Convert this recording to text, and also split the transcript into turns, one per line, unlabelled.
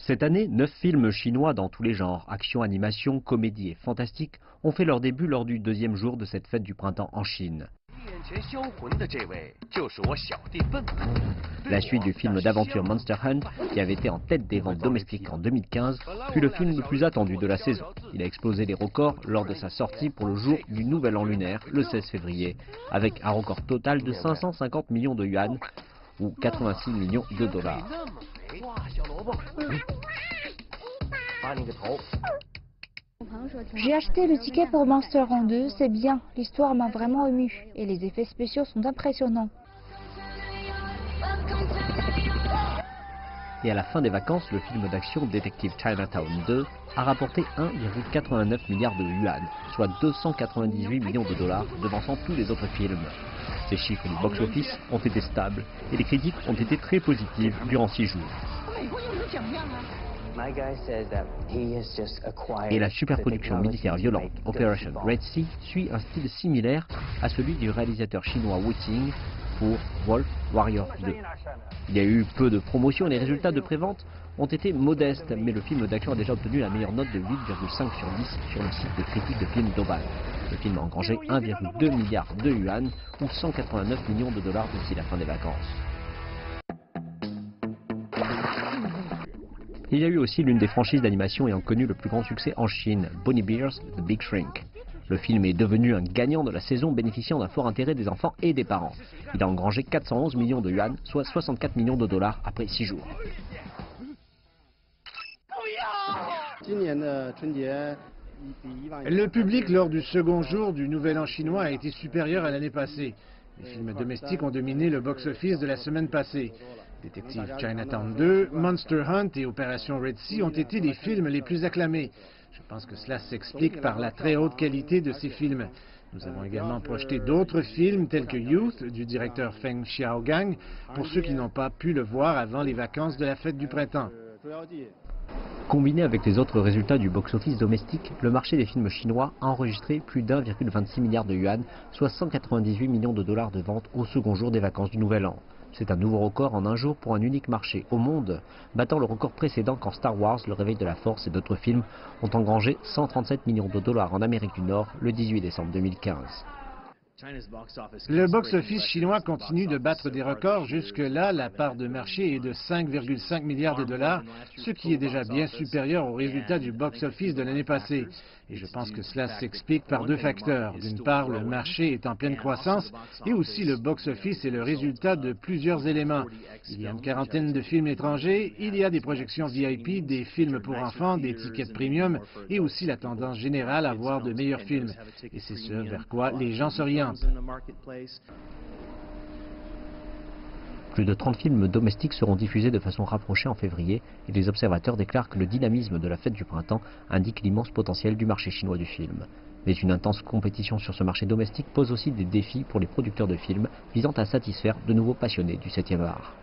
Cette année, 9 films chinois dans tous les genres, action, animation, comédie et fantastique, ont fait leur début lors du deuxième jour de cette fête du printemps en Chine. La suite du film d'aventure Monster Hunt, qui avait été en tête des ventes domestiques en 2015, fut le film le plus attendu de la saison. Il a explosé les records lors de sa sortie pour le jour du Nouvel An lunaire, le 16 février, avec un record total de 550 millions de yuan, ou 86 millions de dollars.
J'ai acheté le ticket pour Monster Hunt 2, c'est bien, l'histoire m'a vraiment ému et les effets spéciaux sont impressionnants.
Et à la fin des vacances, le film d'action Détective Chinatown 2 a rapporté 1,89 milliard de yuan, soit 298 millions de dollars, devançant tous les autres films. Ces chiffres du box-office ont été stables et les critiques ont été très positives durant 6 jours. Et la superproduction militaire violente Operation Red Sea suit un style similaire à celui du réalisateur chinois Wu Qing pour Wolf Warrior 2. Il y a eu peu de promotion et les résultats de prévente ont été modestes, mais le film d'action a déjà obtenu la meilleure note de 8,5 sur 10 sur le site de critique de films d'Oban. Le film a engrangé 1,2 milliard de yuan ou 189 millions de dollars d'ici la fin des vacances. Il y a eu aussi l'une des franchises d'animation ayant connu le plus grand succès en Chine, Bonnie Bear's The Big Shrink. Le film est devenu un gagnant de la saison bénéficiant d'un fort intérêt des enfants et des parents. Il a engrangé 411 millions de yuan, soit 64 millions de dollars après 6 jours.
Le public lors du second jour du Nouvel An chinois a été supérieur à l'année passée. Les films domestiques ont dominé le box-office de la semaine passée. Détective Chinatown 2, Monster Hunt et Opération Red Sea ont été les films les plus acclamés. Je pense que cela s'explique par la très haute qualité de ces films. Nous avons également projeté d'autres films tels que Youth du directeur Feng Xiaogang pour ceux qui n'ont pas pu le voir avant les vacances de la fête du printemps.
Combiné avec les autres résultats du box-office domestique, le marché des films chinois a enregistré plus d'1,26 milliard de yuan, soit 198 millions de dollars de ventes au second jour des vacances du Nouvel An. C'est un nouveau record en un jour pour un unique marché au monde, battant le record précédent quand Star Wars, le réveil de la force et d'autres films ont engrangé 137 millions de dollars en Amérique du Nord le 18 décembre 2015.
Le box-office chinois continue de battre des records. Jusque-là, la part de marché est de 5,5 milliards de dollars, ce qui est déjà bien supérieur au résultat du box-office de l'année passée. Et je pense que cela s'explique par deux facteurs. D'une part, le marché est en pleine croissance et aussi le box-office est le résultat de plusieurs éléments. Il y a une quarantaine de films étrangers, il y a des projections VIP, des films pour enfants, des tickets premium et aussi la tendance générale à voir de meilleurs films. Et c'est ce vers quoi les gens s'orientent.
Plus de 30 films domestiques seront diffusés de façon rapprochée en février et les observateurs déclarent que le dynamisme de la fête du printemps indique l'immense potentiel du marché chinois du film. Mais une intense compétition sur ce marché domestique pose aussi des défis pour les producteurs de films visant à satisfaire de nouveaux passionnés du 7e art.